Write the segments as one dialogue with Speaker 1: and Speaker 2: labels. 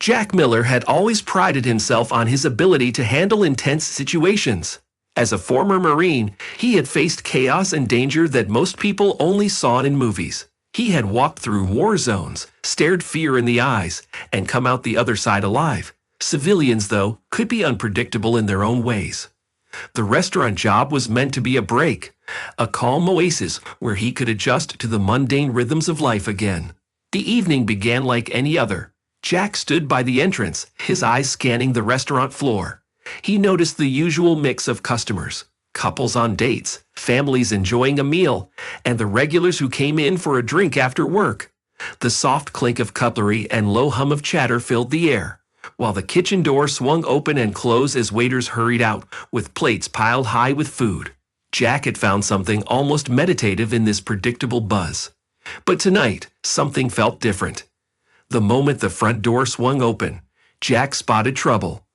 Speaker 1: Jack Miller had always prided himself on his ability to handle intense situations. As a former Marine, he had faced chaos and danger that most people only saw in movies. He had walked through war zones, stared fear in the eyes, and come out the other side alive. Civilians, though, could be unpredictable in their own ways. The restaurant job was meant to be a break, a calm oasis where he could adjust to the mundane rhythms of life again. The evening began like any other. Jack stood by the entrance, his eyes scanning the restaurant floor. He noticed the usual mix of customers, couples on dates, families enjoying a meal, and the regulars who came in for a drink after work. The soft clink of cutlery and low hum of chatter filled the air, while the kitchen door swung open and closed as waiters hurried out with plates piled high with food. Jack had found something almost meditative in this predictable buzz. But tonight, something felt different. The moment the front door swung open, Jack spotted trouble.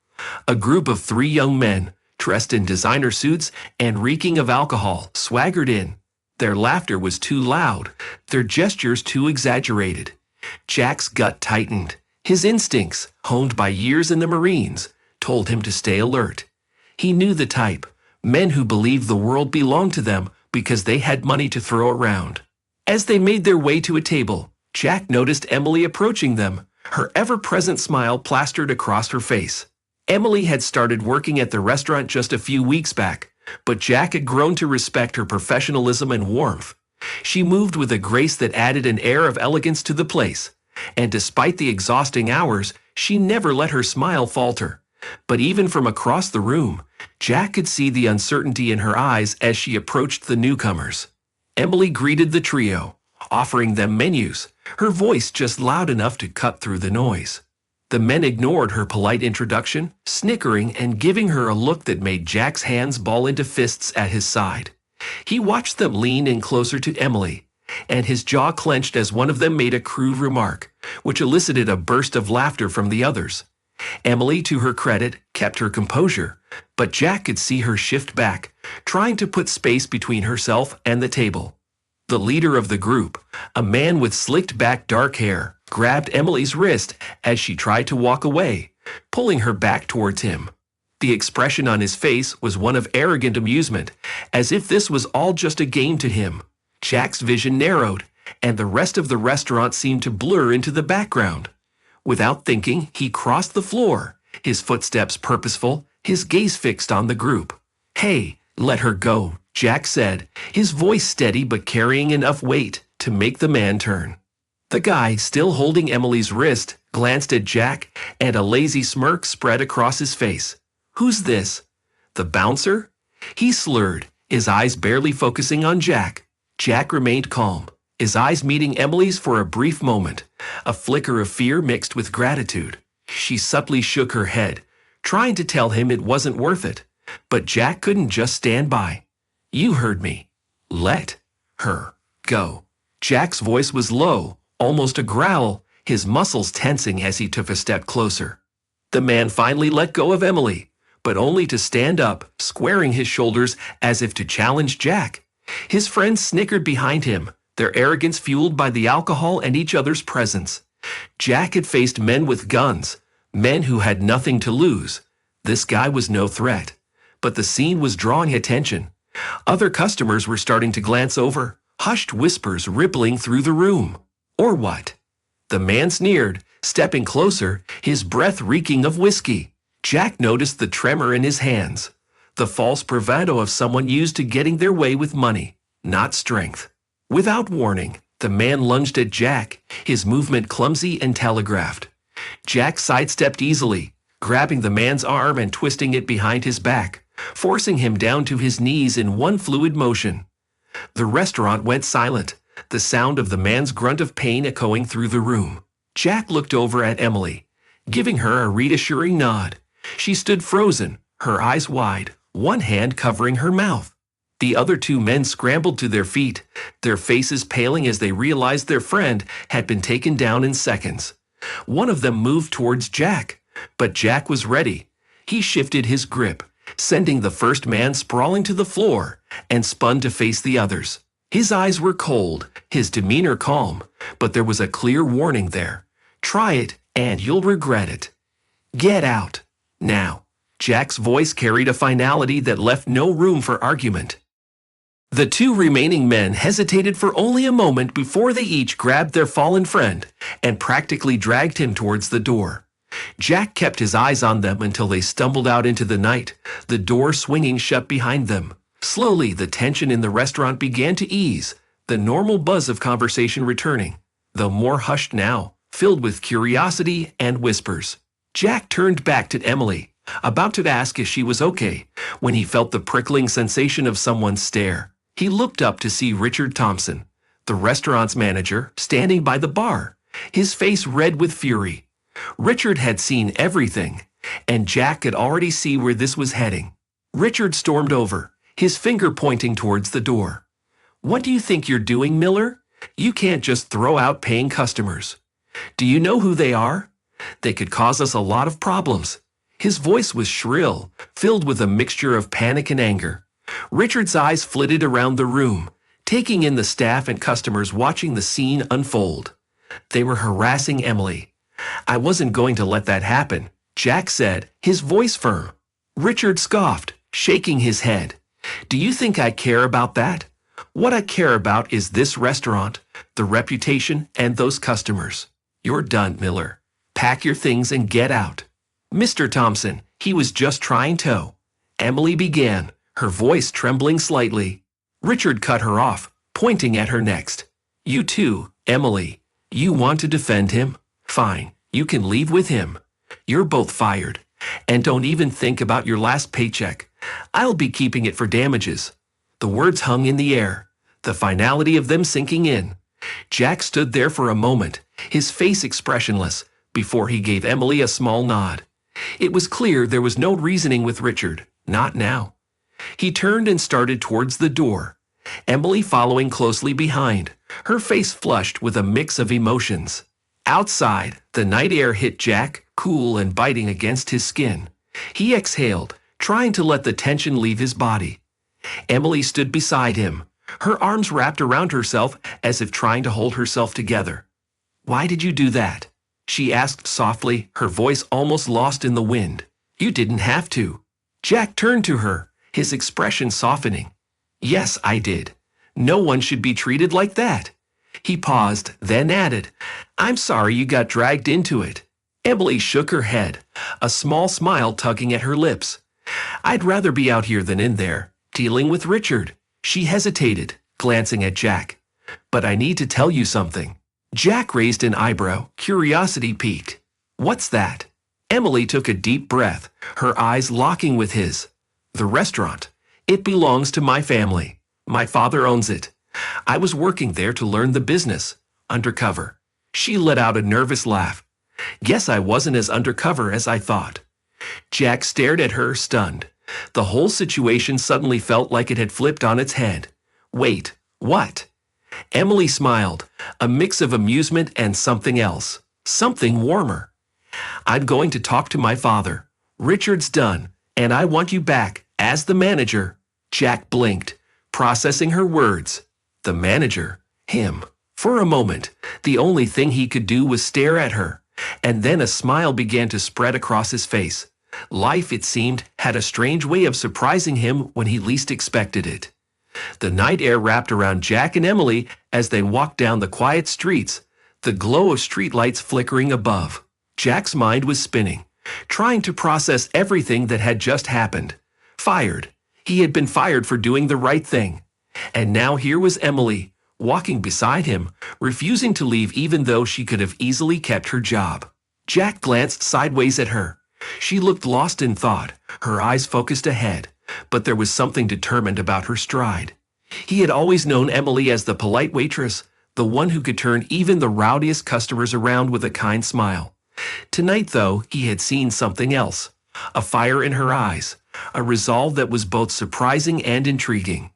Speaker 1: A group of 3 young men, dressed in designer suits and reeking of alcohol, swaggered in. Their laughter was too loud, their gestures too exaggerated. Jack's gut tightened. His instincts, honed by years in the Marines, told him to stay alert. He knew the type, men who believed the world belonged to them because they had money to throw around. As they made their way to a table, Jack noticed Emily approaching them, her ever-present smile plastered across her face. Emily had started working at the restaurant just a few weeks back, but Jack had grown to respect her professionalism and warmth. She moved with a grace that added an air of elegance to the place, and despite the exhausting hours, she never let her smile falter. But even from across the room, Jack could see the uncertainty in her eyes as she approached the newcomers. Emily greeted the trio, offering them menus, her voice just loud enough to cut through the noise. The men ignored her polite introduction, snickering and giving her a look that made Jack's hands ball into fists at his side. He watched them lean in closer to Emily, and his jaw clenched as one of them made a crude remark, which elicited a burst of laughter from the others. Emily, to her credit, kept her composure, but Jack could see her shift back, trying to put space between herself and the table. The leader of the group, a man with slicked-back dark hair, grabbed Emily's wrist as she tried to walk away, pulling her back towards him. The expression on his face was one of arrogant amusement, as if this was all just a game to him. Jack's vision narrowed, and the rest of the restaurant seemed to blur into the background. Without thinking, he crossed the floor, his footsteps purposeful, his gaze fixed on the group. "Hey, let her go," Jack said, his voice steady but carrying enough weight to make the man turn. The guy, still holding Emily's wrist, glanced at Jack, and a lazy smirk spread across his face. "Who's this? The bouncer?" He slurred, his eyes barely focusing on Jack. Jack remained calm, his eyes meeting Emily's for a brief moment, a flicker of fear mixed with gratitude. She subtly shook her head, trying to tell him it wasn't worth it. But Jack couldn't just stand by. "You heard me. Let her go." Jack's voice was low, almost a growl, his muscles tensing as he took a step closer. The man finally let go of Emily, but only to stand up, squaring his shoulders as if to challenge Jack. His friends snickered behind him, their arrogance fueled by the alcohol and each other's presence. Jack had faced men with guns, men who had nothing to lose. This guy was no threat. But the scene was drawing attention. Other customers were starting to glance over, hushed whispers rippling through the room. Or what? The man sneered, stepping closer, his breath reeking of whiskey. Jack noticed the tremor in his hands, the false bravado of someone used to getting their way with money, not strength. Without warning, the man lunged at Jack, his movement clumsy and telegraphed. Jack sidestepped easily, grabbing the man's arm and twisting it behind his back, forcing him down to his knees in one fluid motion. The restaurant went silent, the sound of the man's grunt of pain echoing through the room. Jack looked over at Emily, giving her a reassuring nod. She stood frozen, her eyes wide, one hand covering her mouth. The other 2 men scrambled to their feet, their faces paling as they realized their friend had been taken down in seconds. One of them moved towards Jack, but Jack was ready. He shifted his grip, sending the first man sprawling to the floor, and spun to face the others. His eyes were cold, his demeanor calm, but there was a clear warning there. "Try it, and you'll regret it. Get out. Now." Jack's voice carried a finality that left no room for argument. The two remaining men hesitated for only a moment before they each grabbed their fallen friend and practically dragged him towards the door. Jack kept his eyes on them until they stumbled out into the night, the door swinging shut behind them. Slowly, the tension in the restaurant began to ease, the normal buzz of conversation returning, though more hushed now, filled with curiosity and whispers. Jack turned back to Emily, about to ask if she was okay, when he felt the prickling sensation of someone's stare. He looked up to see Richard Thompson, the restaurant's manager, standing by the bar, his face red with fury. Richard had seen everything, and Jack could already see where this was heading. Richard stormed over, his finger pointing towards the door. "What do you think you're doing, Miller? You can't just throw out paying customers. Do you know who they are? They could cause us a lot of problems." His voice was shrill, filled with a mixture of panic and anger. Richard's eyes flitted around the room, taking in the staff and customers watching the scene unfold. They were harassing Emily. "I wasn't going to let that happen," Jack said, his voice firm. Richard scoffed, shaking his head. "Do you think I care about that? What I care about is this restaurant, the reputation, and those customers. You're done, Miller. Pack your things and get out." "Mr. Thompson, he was just trying to," Emily began, her voice trembling slightly. Richard cut her off, pointing at her next. "You too, Emily. You want to defend him? Fine, you can leave with him. You're both fired. And don't even think about your last paycheck. I'll be keeping it for damages." The words hung in the air, the finality of them sinking in. Jack stood there for a moment, his face expressionless, before he gave Emily a small nod. It was clear there was no reasoning with Richard, not now. He turned and started towards the door, Emily following closely behind, her face flushed with a mix of emotions. Outside, the night air hit Jack, cool and biting against his skin. He exhaled, trying to let the tension leave his body. Emily stood beside him, her arms wrapped around herself as if trying to hold herself together. "Why did you do that?" she asked softly, her voice almost lost in the wind. "You didn't have to." Jack turned to her, his expression softening. "Yes, I did. No one should be treated like that." He paused, then added, "I'm sorry you got dragged into it." Emily shook her head, a small smile tugging at her lips. "I'd rather be out here than in there, dealing with Richard." She hesitated, glancing at Jack. "But I need to tell you something." Jack raised an eyebrow, curiosity piqued. "What's that?" Emily took a deep breath, her eyes locking with his. "The restaurant. It belongs to my family. My father owns it. I was working there to learn the business. Undercover." She let out a nervous laugh. "Guess I wasn't as undercover as I thought." Jack stared at her, stunned. The whole situation suddenly felt like it had flipped on its head. "Wait, what?" Emily smiled, a mix of amusement and something else, something warmer. "I'm going to talk to my father. Richard's done, and I want you back, as the manager." Jack blinked, processing her words. The manager? Him. For a moment, the only thing he could do was stare at her, and then a smile began to spread across his face. Life, it seemed, had a strange way of surprising him when he least expected it. The night air wrapped around Jack and Emily as they walked down the quiet streets, the glow of streetlights flickering above. Jack's mind was spinning, trying to process everything that had just happened. Fired. He had been fired for doing the right thing. And now here was Emily, walking beside him, refusing to leave even though she could have easily kept her job. Jack glanced sideways at her. She looked lost in thought, her eyes focused ahead, but there was something determined about her stride. He had always known Emily as the polite waitress, the one who could turn even the rowdiest customers around with a kind smile. Tonight, though, he had seen something else, a fire in her eyes, a resolve that was both surprising and intriguing.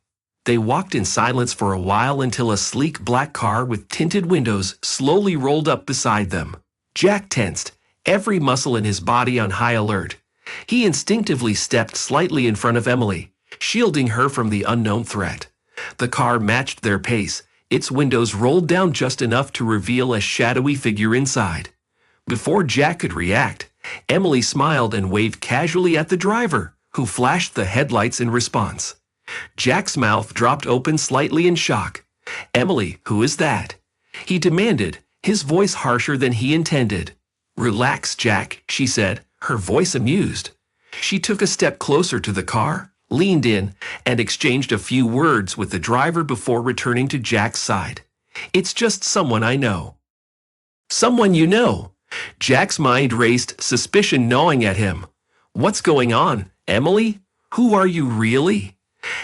Speaker 1: They walked in silence for a while until a sleek black car with tinted windows slowly rolled up beside them. Jack tensed, every muscle in his body on high alert. He instinctively stepped slightly in front of Emily, shielding her from the unknown threat. The car matched their pace, its windows rolled down just enough to reveal a shadowy figure inside. Before Jack could react, Emily smiled and waved casually at the driver, who flashed the headlights in response. Jack's mouth dropped open slightly in shock. "Emily, who is that?" he demanded, his voice harsher than he intended. "Relax, Jack," she said, her voice amused. She took a step closer to the car, leaned in, and exchanged a few words with the driver before returning to Jack's side. "It's just someone I know." "Someone you know?" Jack's mind raced, suspicion gnawing at him. "What's going on, Emily? Who are you really?"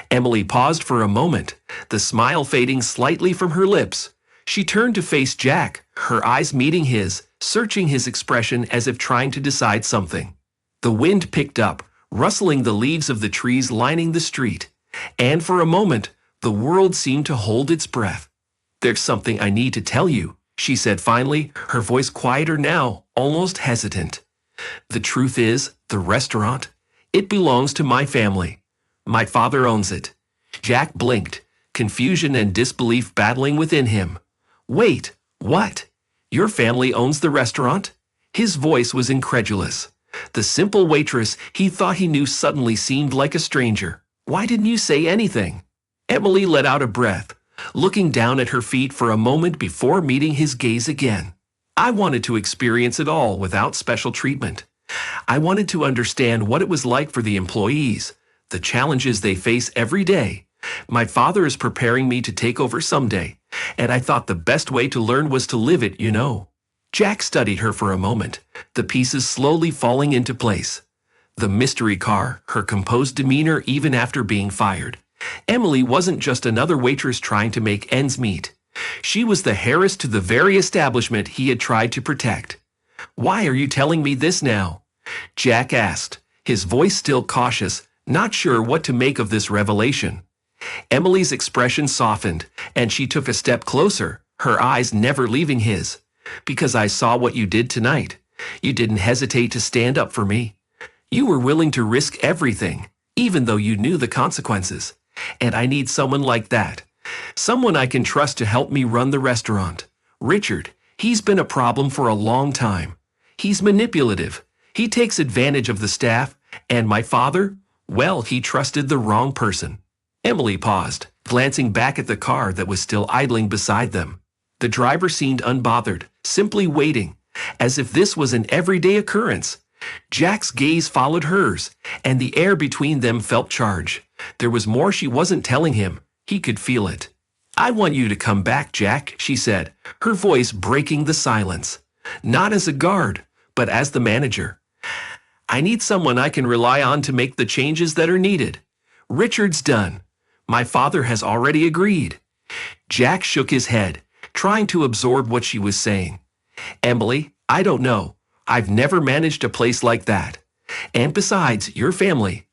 Speaker 1: Emily paused for a moment, the smile fading slightly from her lips. She turned to face Jack, her eyes meeting his, searching his expression as if trying to decide something. The wind picked up, rustling the leaves of the trees lining the street, and for a moment, the world seemed to hold its breath. "There's something I need to tell you," she said finally, her voice quieter now, almost hesitant. "The truth is, the restaurant, it belongs to my family. My father owns it." Jack blinked, confusion and disbelief battling within him. "Wait, what? Your family owns the restaurant?" His voice was incredulous. The simple waitress he thought he knew suddenly seemed like a stranger. "Why didn't you say anything?" Emily let out a breath, looking down at her feet for a moment before meeting his gaze again. "I wanted to experience it all without special treatment. I wanted to understand what it was like for the employees, the challenges they face every day. My father is preparing me to take over someday, and I thought the best way to learn was to live it, you know." Jack studied her for a moment, the pieces slowly falling into place. The mystery car, her composed demeanor even after being fired. Emily wasn't just another waitress trying to make ends meet. She was the heiress to the very establishment he had tried to protect. "Why are you telling me this now?" Jack asked, his voice still cautious, not sure what to make of this revelation. Emily's expression softened, and she took a step closer, her eyes never leaving his. "Because I saw what you did tonight. You didn't hesitate to stand up for me. You were willing to risk everything, even though you knew the consequences. And I need someone like that. Someone I can trust to help me run the restaurant. Richard, he's been a problem for a long time. He's manipulative. He takes advantage of the staff. And my father? Well, he trusted the wrong person." Emily paused, glancing back at the car that was still idling beside them. The driver seemed unbothered, simply waiting, as if this was an everyday occurrence. Jack's gaze followed hers, and the air between them felt charged. There was more she wasn't telling him. He could feel it. "I want you to come back, Jack," she said, her voice breaking the silence. "Not as a guard, but as the manager. I need someone I can rely on to make the changes that are needed. Richard's done. My father has already agreed." Jack shook his head, trying to absorb what she was saying. "Emily, I don't know. I've never managed a place like that. And besides, your family,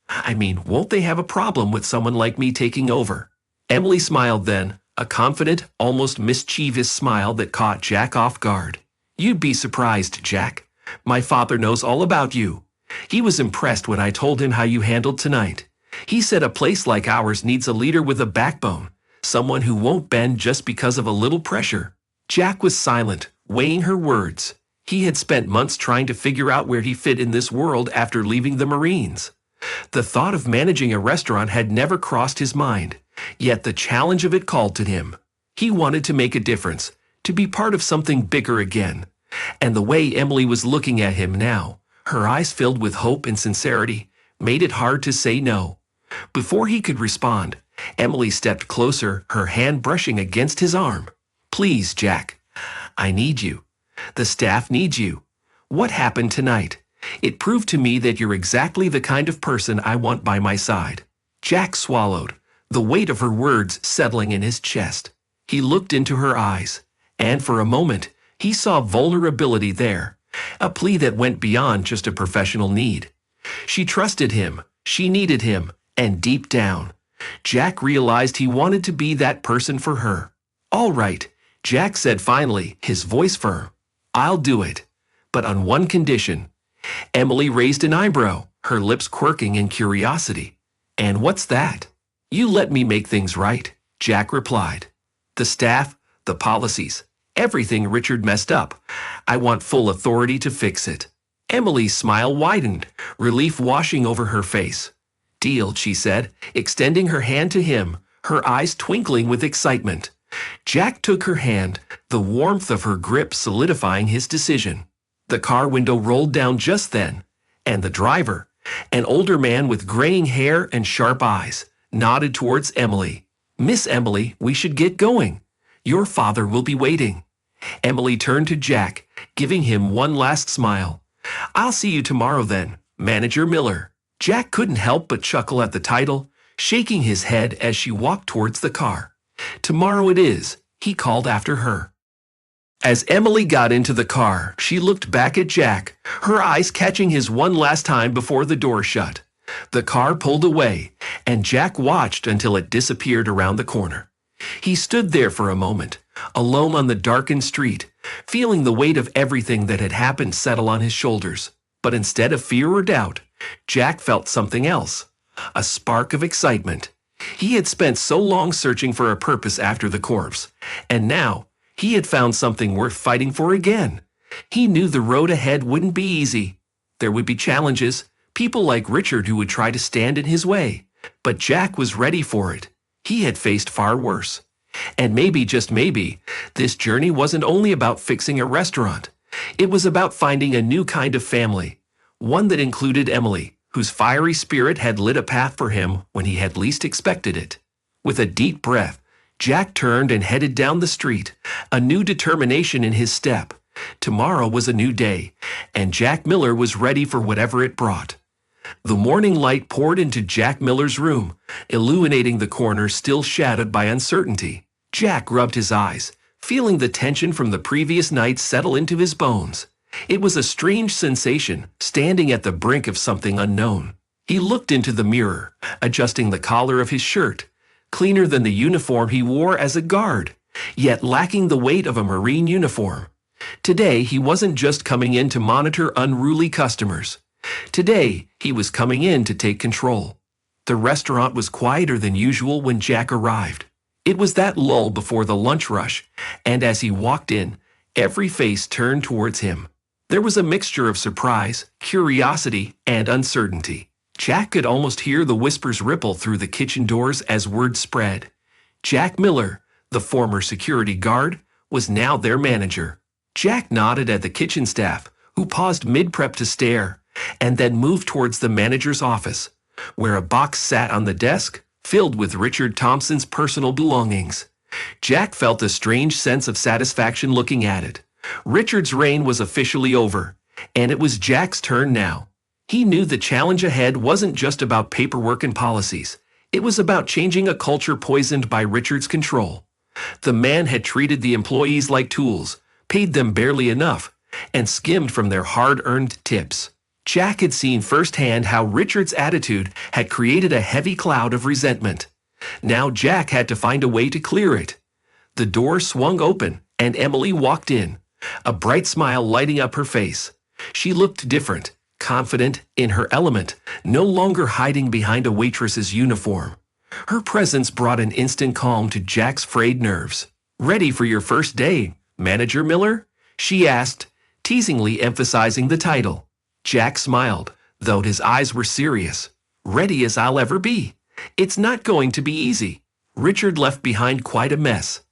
Speaker 1: won't they have a problem with someone like me taking over?" Emily smiled then, a confident, almost mischievous smile that caught Jack off guard. "You'd be surprised, Jack. My father knows all about you. He was impressed when I told him how you handled tonight. He said a place like ours needs a leader with a backbone, someone who won't bend just because of a little pressure." Jack was silent, weighing her words. He had spent months trying to figure out where he fit in this world after leaving the Marines. The thought of managing a restaurant had never crossed his mind, yet the challenge of it called to him. He wanted to make a difference, to be part of something bigger again. And the way Emily was looking at him now, her eyes filled with hope and sincerity, made it hard to say no. Before he could respond, Emily stepped closer, her hand brushing against his arm. "Please, Jack, I need you. The staff needs you. What happened tonight? It proved to me that you're exactly the kind of person I want by my side." Jack swallowed, the weight of her words settling in his chest. He looked into her eyes, and for a moment, he saw vulnerability there, a plea that went beyond just a professional need. She trusted him, she needed him, and deep down, Jack realized he wanted to be that person for her. "All right," Jack said finally, his voice firm. "I'll do it, but on one condition." Emily raised an eyebrow, her lips quirking in curiosity. "And what's that?" "You let me make things right," Jack replied. "The staff, the policies, Everything Richard messed up. I want full authority to fix it." Emily's smile widened, relief washing over her face. "Deal," she said, extending her hand to him, her eyes twinkling with excitement. Jack took her hand, the warmth of her grip solidifying his decision. The car window rolled down just then, and the driver, an older man with graying hair and sharp eyes, nodded towards Emily. "Miss Emily, we should get going. Your father will be waiting." Emily turned to Jack, giving him one last smile. "I'll see you tomorrow then, Manager Miller." Jack couldn't help but chuckle at the title, shaking his head as she walked towards the car. "Tomorrow it is," he called after her. As Emily got into the car, she looked back at Jack, her eyes catching his one last time before the door shut. The car pulled away, and Jack watched until it disappeared around the corner. He stood there for a moment, alone on the darkened street, feeling the weight of everything that had happened settle on his shoulders. But instead of fear or doubt, Jack felt something else, a spark of excitement. He had spent so long searching for a purpose after the corpse, and now he had found something worth fighting for again. He knew the road ahead wouldn't be easy. There would be challenges, people like Richard who would try to stand in his way, but Jack was ready for it. He had faced far worse. And maybe, just maybe, this journey wasn't only about fixing a restaurant. It was about finding a new kind of family, one that included Emily, whose fiery spirit had lit a path for him when he had least expected it. With a deep breath, Jack turned and headed down the street, a new determination in his step. Tomorrow was a new day, and Jack Miller was ready for whatever it brought. The morning light poured into Jack Miller's room, illuminating the corner still shadowed by uncertainty. Jack rubbed his eyes, feeling the tension from the previous night settle into his bones. It was a strange sensation, standing at the brink of something unknown. He looked into the mirror, adjusting the collar of his shirt, cleaner than the uniform he wore as a guard, yet lacking the weight of a Marine uniform. Today, he wasn't just coming in to monitor unruly customers. Today, he was coming in to take control. The restaurant was quieter than usual when Jack arrived. It was that lull before the lunch rush, and as he walked in, every face turned towards him. There was a mixture of surprise, curiosity, and uncertainty. Jack could almost hear the whispers ripple through the kitchen doors as word spread. Jack Miller, the former security guard, was now their manager. Jack nodded at the kitchen staff, who paused mid-prep to stare, and then moved towards the manager's office, where a box sat on the desk, filled with Richard Thompson's personal belongings. Jack felt a strange sense of satisfaction looking at it. Richard's reign was officially over, and it was Jack's turn now. He knew the challenge ahead wasn't just about paperwork and policies. It was about changing a culture poisoned by Richard's control. The man had treated the employees like tools, paid them barely enough, and skimmed from their hard-earned tips. Jack had seen firsthand how Richard's attitude had created a heavy cloud of resentment. Now Jack had to find a way to clear it. The door swung open, and Emily walked in, a bright smile lighting up her face. She looked different, confident, in her element, no longer hiding behind a waitress's uniform. Her presence brought an instant calm to Jack's frayed nerves. "Ready for your first day, Manager Miller?" she asked, teasingly emphasizing the title. Jack smiled, though his eyes were serious. "Ready as I'll ever be. It's not going to be easy." Richard left behind quite a mess.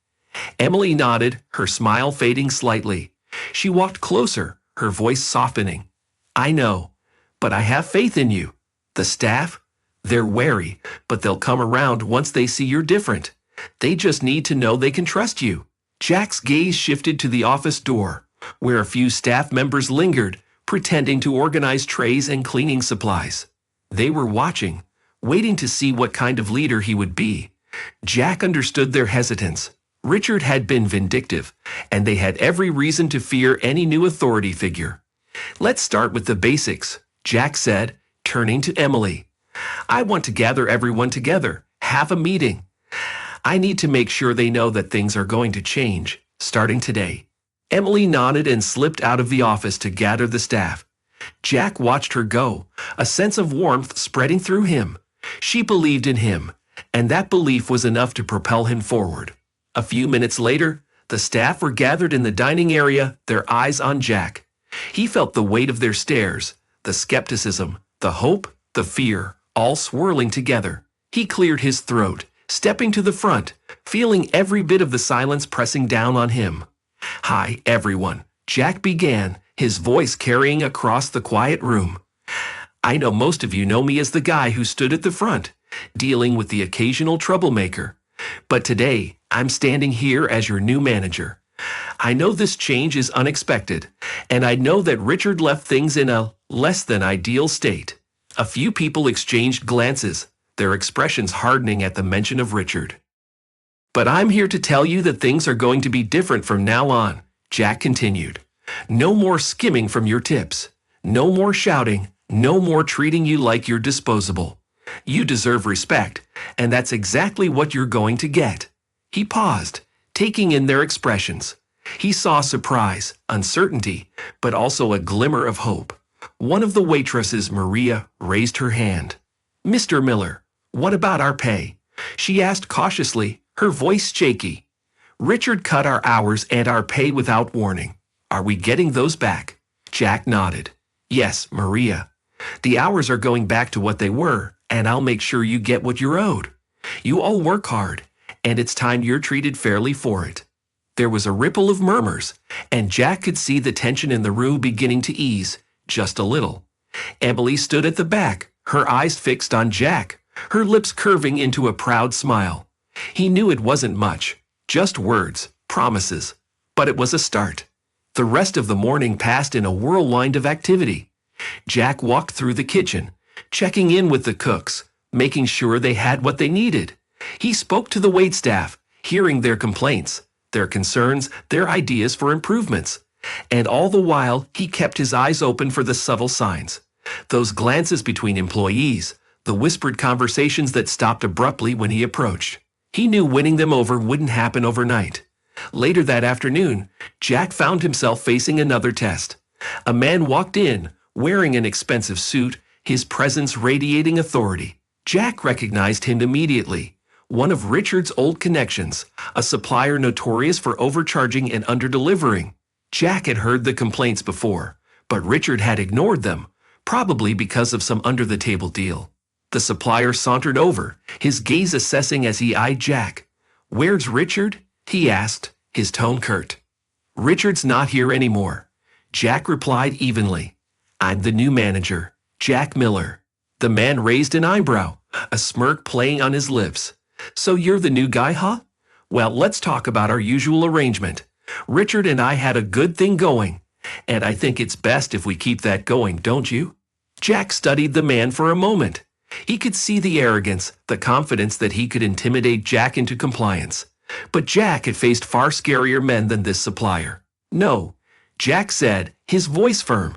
Speaker 1: Emily nodded, her smile fading slightly. She walked closer, her voice softening. "I know, but I have faith in you. The staff? They're wary, but they'll come around once they see you're different. They just need to know they can trust you." Jack's gaze shifted to the office door, where a few staff members lingered, pretending to organize trays and cleaning supplies. They were watching, waiting to see what kind of leader he would be. Jack understood their hesitance. Richard had been vindictive, and they had every reason to fear any new authority figure. "Let's start with the basics," Jack said, turning to Emily. "I want to gather everyone together, have a meeting. I need to make sure they know that things are going to change, starting today." Emily nodded and slipped out of the office to gather the staff. Jack watched her go, a sense of warmth spreading through him. She believed in him, and that belief was enough to propel him forward. A few minutes later, The staff were gathered in the dining area, their eyes on Jack. He felt the weight of their stares, the skepticism, the hope, the fear, all swirling together. He cleared his throat, stepping to the front, feeling every bit of the silence pressing down on him. "Hi, everyone," Jack began, his voice carrying across the quiet room. "I know most of you know me as the guy who stood at the front, dealing with the occasional troublemaker. But today, I'm standing here as your new manager. I know this change is unexpected, and I know that Richard left things in a less than ideal state." A few people exchanged glances, their expressions hardening at the mention of Richard. "But I'm here to tell you that things are going to be different from now on," Jack continued. "No more skimming from your tips. No more shouting. No more treating you like you're disposable. You deserve respect, and that's exactly what you're going to get." He paused, taking in their expressions. He saw surprise, uncertainty, but also a glimmer of hope. One of the waitresses, Maria, raised her hand. "Mr. Miller, what about our pay?" she asked cautiously, her voice shaky. "Richard cut our hours and our pay without warning. Are we getting those back?" Jack nodded. "Yes, Maria. The hours are going back to what they were, and I'll make sure you get what you're owed. You all work hard, and it's time you're treated fairly for it." There was a ripple of murmurs, and Jack could see the tension in the room beginning to ease, just a little. Emily stood at the back, her eyes fixed on Jack, her lips curving into a proud smile. He knew it wasn't much, just words, promises, but it was a start. The rest of the morning passed in a whirlwind of activity. Jack walked through the kitchen, checking in with the cooks, making sure they had what they needed. He spoke to the waitstaff, hearing their complaints, their concerns, their ideas for improvements. And all the while, he kept his eyes open for the subtle signs. Those glances between employees, the whispered conversations that stopped abruptly when he approached. He knew winning them over wouldn't happen overnight. Later that afternoon, Jack found himself facing another test. A man walked in, wearing an expensive suit, his presence radiating authority. Jack recognized him immediately. One of Richard's old connections, a supplier notorious for overcharging and underdelivering. Jack had heard the complaints before, but Richard had ignored them, probably because of some under-the-table deal. The supplier sauntered over, his gaze assessing as he eyed Jack. "Where's Richard?" he asked, his tone curt. "Richard's not here anymore," Jack replied evenly. "I'm the new manager, Jack Miller." The man raised an eyebrow, a smirk playing on his lips. "So you're the new guy, huh? Well, let's talk about our usual arrangement. Richard and I had a good thing going, and I think it's best if we keep that going, don't you?" Jack studied the man for a moment. He could see the arrogance, the confidence that he could intimidate Jack into compliance. But Jack had faced far scarier men than this supplier. "No," Jack said, his voice firm.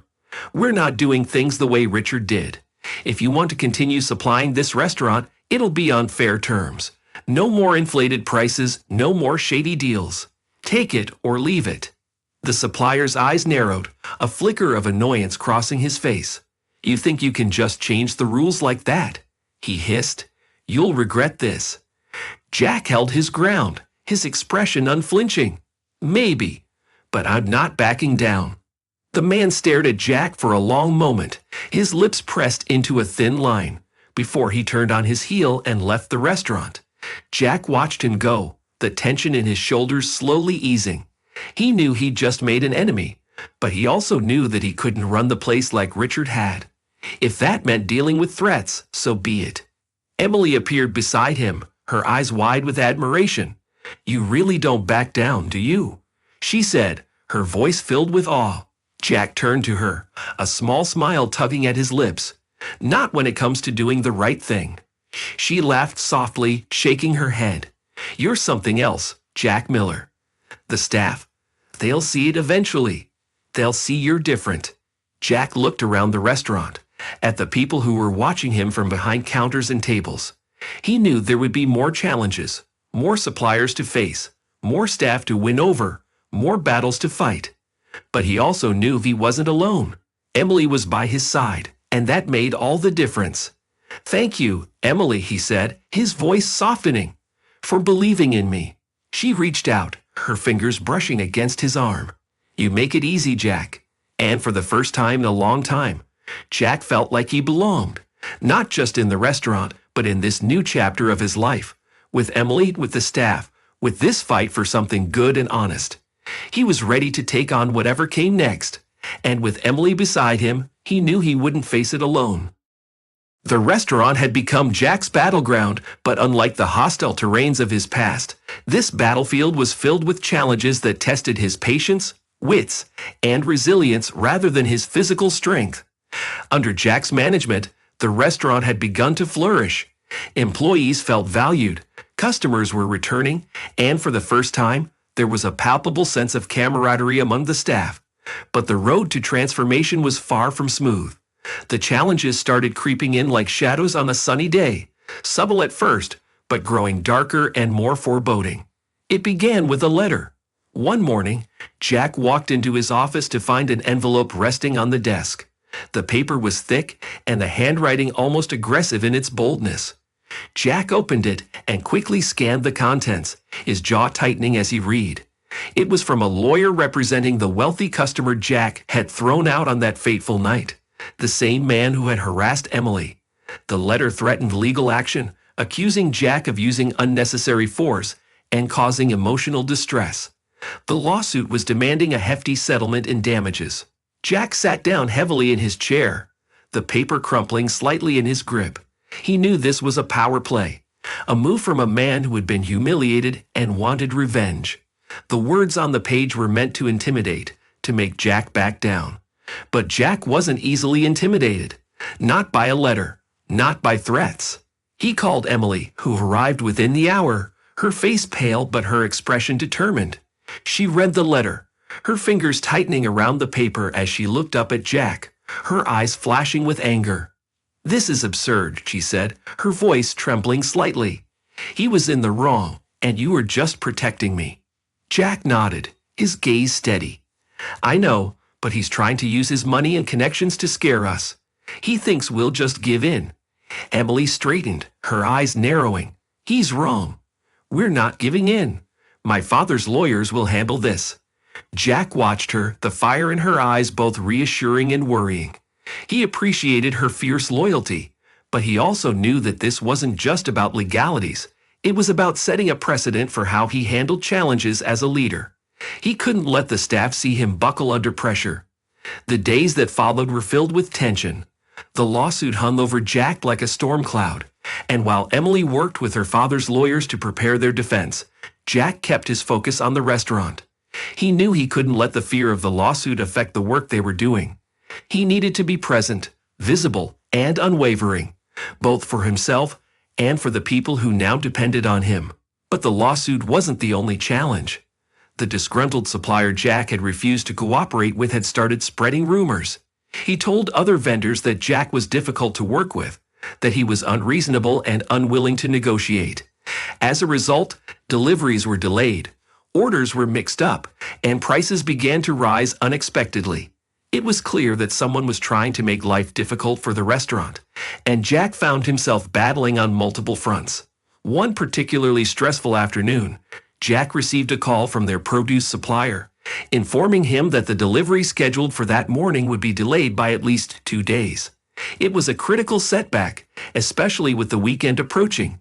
Speaker 1: "We're not doing things the way Richard did. If you want to continue supplying this restaurant, it'll be on fair terms. No more inflated prices, no more shady deals. Take it or leave it." The supplier's eyes narrowed, a flicker of annoyance crossing his face. "You think you can just change the rules like that?" he hissed. "You'll regret this." Jack held his ground, his expression unflinching. "Maybe, but I'm not backing down." The man stared at Jack for a long moment, his lips pressed into a thin line, before he turned on his heel and left the restaurant. Jack watched him go, the tension in his shoulders slowly easing. He knew he'd just made an enemy, but he also knew that he couldn't run the place like Richard had. If that meant dealing with threats, so be it. Emily appeared beside him, her eyes wide with admiration. "You really don't back down, do you?" she said, her voice filled with awe. Jack turned to her, a small smile tugging at his lips. "Not when it comes to doing the right thing." She laughed softly, shaking her head. "You're something else, Jack Miller. The staff, they'll see it eventually. They'll see you're different." Jack looked around the restaurant, at the people who were watching him from behind counters and tables. He knew there would be more challenges, more suppliers to face, more staff to win over, more battles to fight. But he also knew he wasn't alone. Emily was by his side, and that made all the difference. "Thank you, Emily," he said, his voice softening, "for believing in me." She reached out, her fingers brushing against his arm. "You make it easy, Jack." And for the first time in a long time, Jack felt like he belonged, not just in the restaurant, but in this new chapter of his life, with Emily, with the staff, with this fight for something good and honest. He was ready to take on whatever came next, and with Emily beside him, he knew he wouldn't face it alone. The restaurant had become Jack's battleground, but unlike the hostile terrains of his past, this battlefield was filled with challenges that tested his patience, wits, and resilience rather than his physical strength. Under Jack's management, the restaurant had begun to flourish. Employees felt valued, customers were returning, and for the first time, there was a palpable sense of camaraderie among the staff. But the road to transformation was far from smooth. The challenges started creeping in like shadows on a sunny day, subtle at first, but growing darker and more foreboding. It began with a letter. One morning, Jack walked into his office to find an envelope resting on the desk. The paper was thick and the handwriting almost aggressive in its boldness. Jack opened it and quickly scanned the contents, his jaw tightening as he read. It was from a lawyer representing the wealthy customer Jack had thrown out on that fateful night, the same man who had harassed Emily. The letter threatened legal action, accusing Jack of using unnecessary force and causing emotional distress. The lawsuit was demanding a hefty settlement in damages. Jack sat down heavily in his chair, the paper crumpling slightly in his grip. He knew this was a power play, a move from a man who had been humiliated and wanted revenge. The words on the page were meant to intimidate, to make Jack back down. But Jack wasn't easily intimidated. Not by a letter, not by threats. He called Emily, who arrived within the hour, her face pale but her expression determined. She read the letter, her fingers tightening around the paper as she looked up at Jack, her eyes flashing with anger. "This is absurd," she said, her voice trembling slightly. "He was in the wrong, and you were just protecting me." Jack nodded, his gaze steady. "I know, but he's trying to use his money and connections to scare us. He thinks we'll just give in." Emily straightened, her eyes narrowing. "He's wrong. We're not giving in. My father's lawyers will handle this." Jack watched her, the fire in her eyes both reassuring and worrying. He appreciated her fierce loyalty, but he also knew that this wasn't just about legalities. It was about setting a precedent for how he handled challenges as a leader. He couldn't let the staff see him buckle under pressure. The days that followed were filled with tension. The lawsuit hung over Jack like a storm cloud, and while Emily worked with her father's lawyers to prepare their defense, Jack kept his focus on the restaurant. He knew he couldn't let the fear of the lawsuit affect the work they were doing. He needed to be present, visible, and unwavering, both for himself and for the people who now depended on him. But the lawsuit wasn't the only challenge. The disgruntled supplier Jack had refused to cooperate with had started spreading rumors. He told other vendors that Jack was difficult to work with, that he was unreasonable and unwilling to negotiate. As a result, deliveries were delayed, orders were mixed up, and prices began to rise unexpectedly. It was clear that someone was trying to make life difficult for the restaurant, and Jack found himself battling on multiple fronts. One particularly stressful afternoon, Jack received a call from their produce supplier, informing him that the delivery scheduled for that morning would be delayed by at least 2 days. It was a critical setback, especially with the weekend approaching,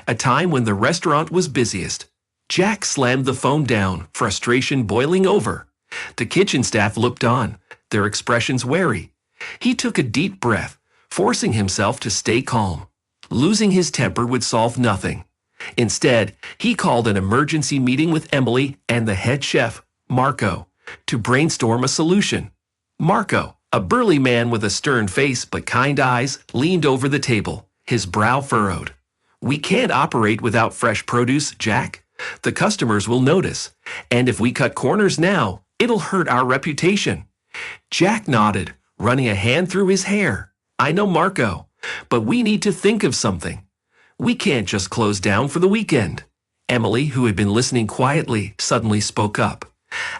Speaker 1: a time when the restaurant was busiest. Jack slammed the phone down, frustration boiling over. The kitchen staff looked on, their expressions wary. He took a deep breath, forcing himself to stay calm. Losing his temper would solve nothing. Instead, he called an emergency meeting with Emily and the head chef, Marco, to brainstorm a solution. Marco, a burly man with a stern face but kind eyes, leaned over the table, his brow furrowed. "We can't operate without fresh produce, Jack. The customers will notice, and if we cut corners now, it'll hurt our reputation." Jack nodded, running a hand through his hair. "I know, Marco, but we need to think of something. We can't just close down for the weekend." Emily, who had been listening quietly, suddenly spoke up.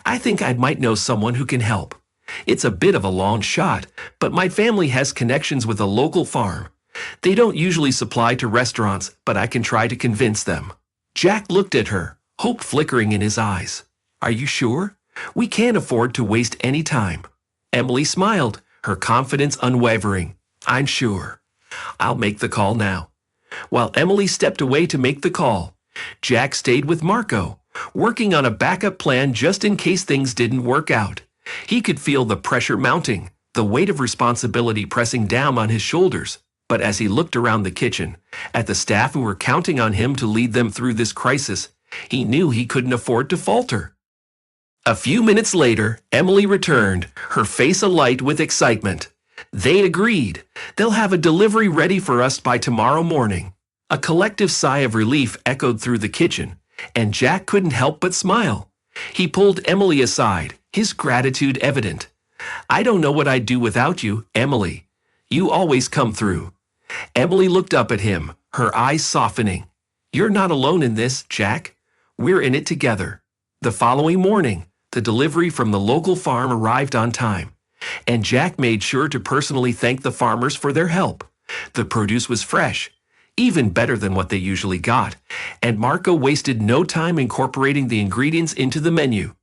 Speaker 1: "I think I might know someone who can help. It's a bit of a long shot, but my family has connections with a local farm. They don't usually supply to restaurants, but I can try to convince them." Jack looked at her, hope flickering in his eyes. "Are you sure? We can't afford to waste any time." Emily smiled, her confidence unwavering. "I'm sure. I'll make the call now." While Emily stepped away to make the call, Jack stayed with Marco, working on a backup plan just in case things didn't work out. He could feel the pressure mounting, the weight of responsibility pressing down on his shoulders. But as he looked around the kitchen, at the staff who were counting on him to lead them through this crisis, he knew he couldn't afford to falter. A few minutes later, Emily returned, her face alight with excitement. They agreed. "They'll have a delivery ready for us by tomorrow morning." A collective sigh of relief echoed through the kitchen, and Jack couldn't help but smile. He pulled Emily aside, his gratitude evident. "I don't know what I'd do without you, Emily. You always come through." Emily looked up at him, her eyes softening. "You're not alone in this, Jack. We're in it together." The following morning, the delivery from the local farm arrived on time, and Jack made sure to personally thank the farmers for their help. The produce was fresh, even better than what they usually got, and Marco wasted no time incorporating the ingredients into the menu.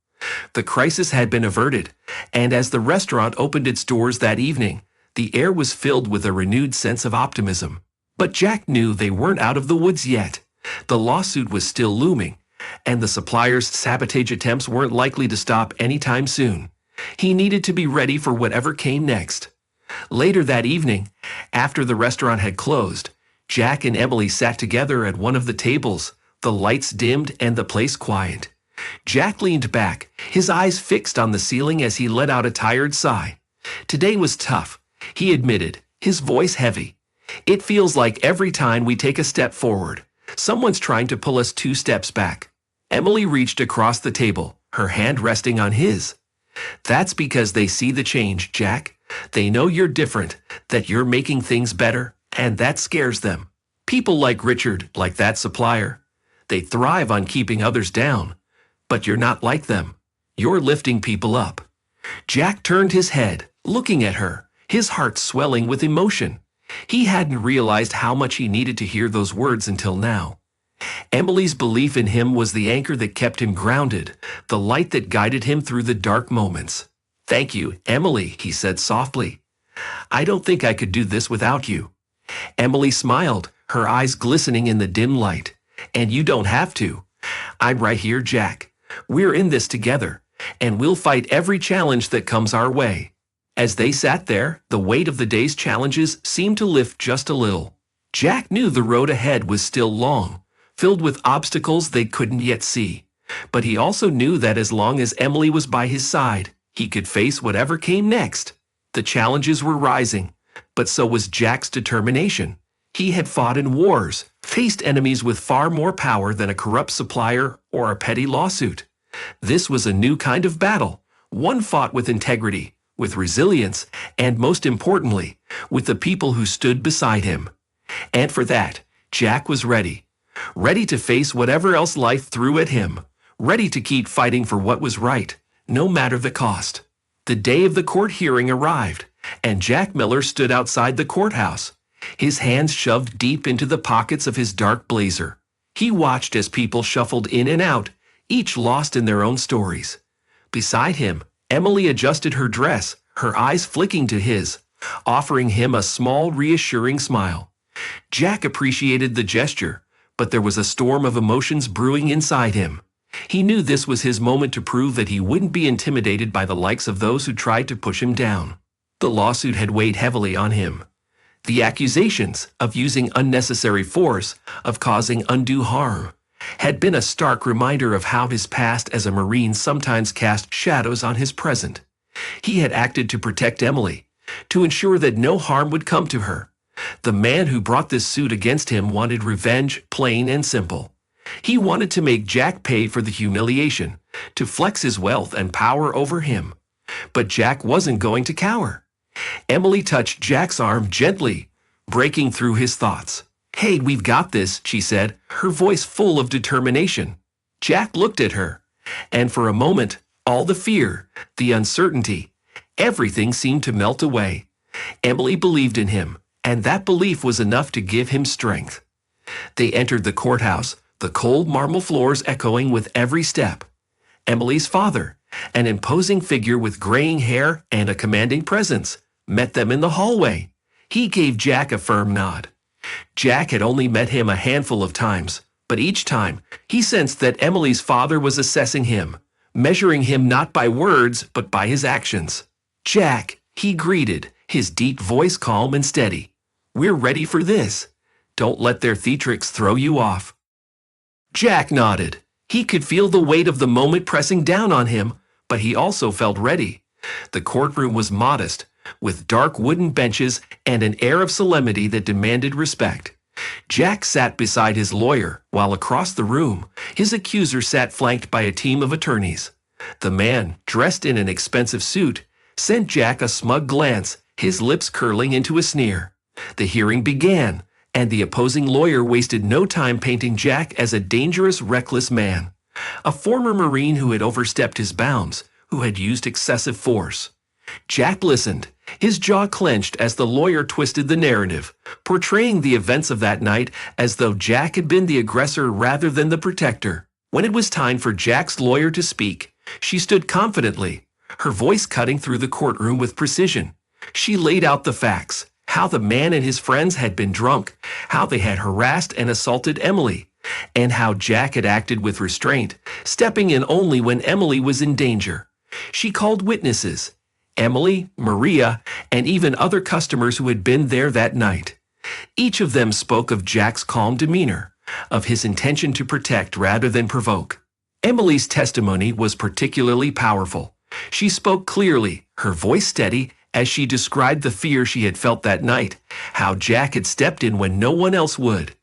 Speaker 1: The crisis had been averted, and as the restaurant opened its doors that evening, the air was filled with a renewed sense of optimism. But Jack knew they weren't out of the woods yet. The lawsuit was still looming, and the supplier's sabotage attempts weren't likely to stop anytime soon. He needed to be ready for whatever came next. Later that evening, after the restaurant had closed, Jack and Emily sat together at one of the tables, the lights dimmed and the place quiet. Jack leaned back, his eyes fixed on the ceiling as he let out a tired sigh. Today was tough, he admitted, his voice heavy. "It feels like every time we take a step forward, someone's trying to pull us 2 steps back." Emily reached across the table, her hand resting on his. "That's because they see the change, Jack. They know you're different, that you're making things better, and that scares them. People like Richard, like that supplier, they thrive on keeping others down. But you're not like them. You're lifting people up." Jack turned his head, looking at her, his heart swelling with emotion. He hadn't realized how much he needed to hear those words until now. Emily's belief in him was the anchor that kept him grounded, the light that guided him through the dark moments. "Thank you, Emily," he said softly. "I don't think I could do this without you." Emily smiled, her eyes glistening in the dim light. "And you don't have to. I'm right here, Jack. We're in this together, and we'll fight every challenge that comes our way." As they sat there, the weight of the day's challenges seemed to lift just a little. Jack knew the road ahead was still long, filled with obstacles they couldn't yet see. But he also knew that as long as Emily was by his side, he could face whatever came next. The challenges were rising, but so was Jack's determination. He had fought in wars, faced enemies with far more power than a corrupt supplier or a petty lawsuit. This was a new kind of battle, one fought with integrity, with resilience, and most importantly, with the people who stood beside him. And for that, Jack was ready. Ready to face whatever else life threw at him. Ready to keep fighting for what was right, no matter the cost. The day of the court hearing arrived, and Jack Miller stood outside the courthouse, his hands shoved deep into the pockets of his dark blazer. He watched as people shuffled in and out, each lost in their own stories. Beside him, Emily adjusted her dress, her eyes flicking to his, offering him a small, reassuring smile. Jack appreciated the gesture, but there was a storm of emotions brewing inside him. He knew this was his moment to prove that he wouldn't be intimidated by the likes of those who tried to push him down. The lawsuit had weighed heavily on him. The accusations of using unnecessary force, of causing undue harm, had been a stark reminder of how his past as a Marine sometimes cast shadows on his present. He had acted to protect Emily, to ensure that no harm would come to her. The man who brought this suit against him wanted revenge, plain and simple. He wanted to make Jack pay for the humiliation, to flex his wealth and power over him. But Jack wasn't going to cower. Emily touched Jack's arm gently, breaking through his thoughts. "Hey, we've got this," she said, her voice full of determination. Jack looked at her, and for a moment, all the fear, the uncertainty, everything seemed to melt away. Emily believed in him, and that belief was enough to give him strength. They entered the courthouse, the cold marble floors echoing with every step. Emily's father, an imposing figure with graying hair and a commanding presence, met them in the hallway. He gave Jack a firm nod. Jack had only met him a handful of times, but each time he sensed that Emily's father was assessing him, measuring him not by words but by his actions. "Jack," he greeted, his deep voice calm and steady. "We're ready for this. Don't let their theatrics throw you off." Jack nodded. He could feel the weight of the moment pressing down on him, but he also felt ready. The courtroom was modest, with dark wooden benches and an air of solemnity that demanded respect. Jack sat beside his lawyer, while across the room, his accuser sat flanked by a team of attorneys. The man, dressed in an expensive suit, sent Jack a smug glance, his lips curling into a sneer. The hearing began, and the opposing lawyer wasted no time painting Jack as a dangerous, reckless man. A former Marine who had overstepped his bounds, who had used excessive force. Jack listened, his jaw clenched as the lawyer twisted the narrative, portraying the events of that night as though Jack had been the aggressor rather than the protector. When it was time for Jack's lawyer to speak, she stood confidently, her voice cutting through the courtroom with precision. She laid out the facts, how the man and his friends had been drunk, how they had harassed and assaulted Emily, and how Jack had acted with restraint, stepping in only when Emily was in danger. She called witnesses, Emily, Maria, and even other customers who had been there that night. Each of them spoke of Jack's calm demeanor, of his intention to protect rather than provoke. Emily's testimony was particularly powerful. She spoke clearly, her voice steady, as she described the fear she had felt that night, how Jack had stepped in when no one else would.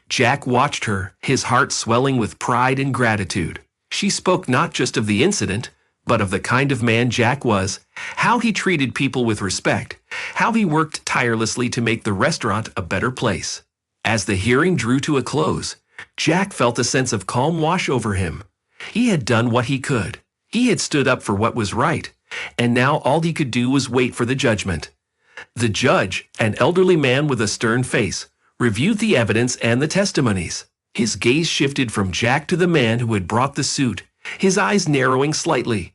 Speaker 1: Jack watched her, his heart swelling with pride and gratitude. She spoke not just of the incident, but of the kind of man Jack was, how he treated people with respect, how he worked tirelessly to make the restaurant a better place. As the hearing drew to a close, Jack felt a sense of calm wash over him. He had done what he could. He had stood up for what was right, and now all he could do was wait for the judgment. The judge, an elderly man with a stern face, reviewed the evidence and the testimonies. His gaze shifted from Jack to the man who had brought the suit, his eyes narrowing slightly.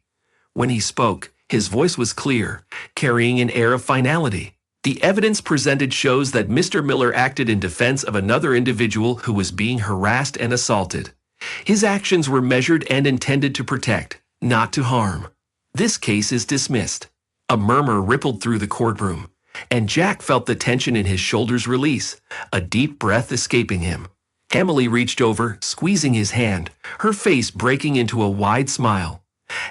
Speaker 1: When he spoke, his voice was clear, carrying an air of finality. The evidence presented shows that Mr. Miller acted in defense of another individual who was being harassed and assaulted. His actions were measured and intended to protect, not to harm. This case is dismissed. A murmur rippled through the courtroom, and Jack felt the tension in his shoulders release, a deep breath escaping him. Emily reached over, squeezing his hand, her face breaking into a wide smile.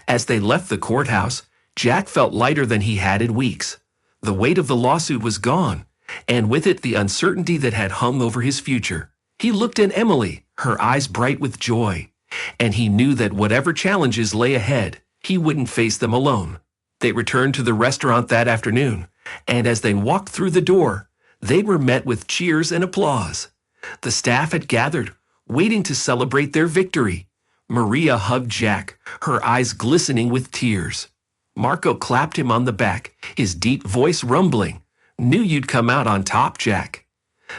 Speaker 1: As they left the courthouse, Jack felt lighter than he had in weeks. The weight of the lawsuit was gone, and with it the uncertainty that had hung over his future. He looked at Emily, her eyes bright with joy, and he knew that whatever challenges lay ahead, he wouldn't face them alone. They returned to the restaurant that afternoon, and as they walked through the door, they were met with cheers and applause. The staff had gathered, waiting to celebrate their victory. Maria hugged Jack, her eyes glistening with tears. Marco clapped him on the back, his deep voice rumbling. "Knew you'd come out on top, Jack."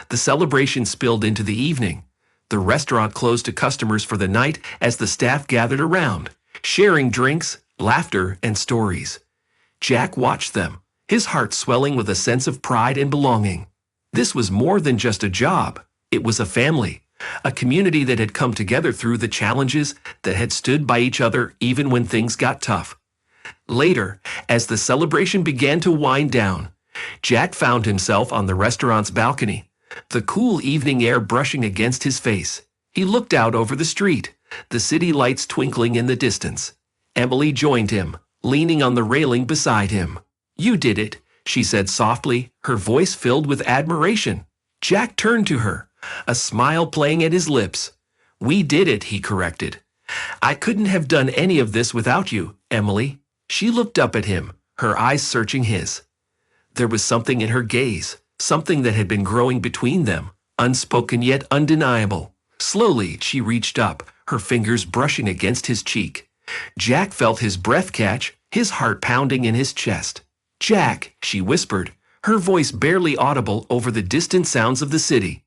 Speaker 1: The celebration spilled into the evening. The restaurant closed to customers for the night as the staff gathered around, sharing drinks, laughter, and stories. Jack watched them, his heart swelling with a sense of pride and belonging. This was more than just a job. It was a family, a community that had come together through the challenges, that had stood by each other even when things got tough. Later, as the celebration began to wind down, Jack found himself on the restaurant's balcony, the cool evening air brushing against his face. He looked out over the street, the city lights twinkling in the distance. Emily joined him, leaning on the railing beside him. "You did it," she said softly, her voice filled with admiration. Jack turned to her, a smile playing at his lips. "We did it," he corrected. "I couldn't have done any of this without you, Emily." She looked up at him, her eyes searching his. There was something in her gaze, something that had been growing between them, unspoken yet undeniable. Slowly, she reached up, her fingers brushing against his cheek. Jack felt his breath catch, his heart pounding in his chest. "Jack," she whispered, her voice barely audible over the distant sounds of the city.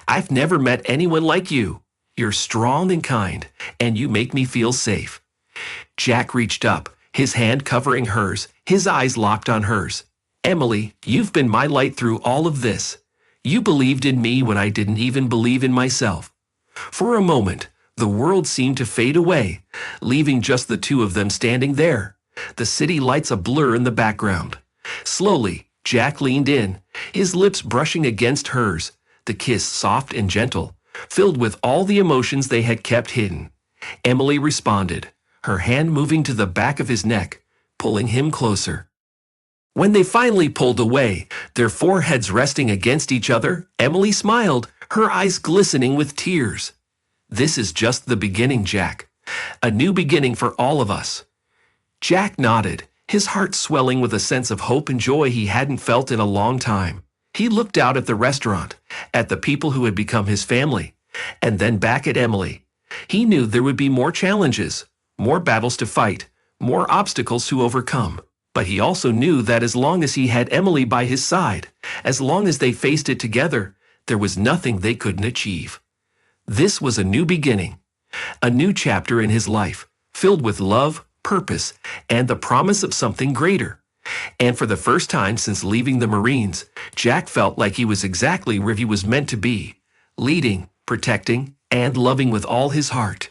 Speaker 1: "I've never met anyone like you. You're strong and kind, and you make me feel safe." Jack reached up, his hand covering hers, his eyes locked on hers. "Emily, you've been my light through all of this. You believed in me when I didn't even believe in myself." For a moment, the world seemed to fade away, leaving just the two of them standing there, the city lights a blur in the background. Slowly, Jack leaned in, his lips brushing against hers, the kiss soft and gentle, filled with all the emotions they had kept hidden. Emily responded, her hand moving to the back of his neck, pulling him closer. When they finally pulled away, their foreheads resting against each other, Emily smiled, her eyes glistening with tears. "This is just the beginning, Jack. A new beginning for all of us." Jack nodded, his heart swelling with a sense of hope and joy he hadn't felt in a long time. He looked out at the restaurant, at the people who had become his family, and then back at Emily. He knew there would be more challenges, more battles to fight, more obstacles to overcome. But he also knew that as long as he had Emily by his side, as long as they faced it together, there was nothing they couldn't achieve. This was a new beginning, a new chapter in his life, filled with love, purpose, and the promise of something greater. And for the first time since leaving the Marines, Jack felt like he was exactly where he was meant to be, leading, protecting, and loving with all his heart.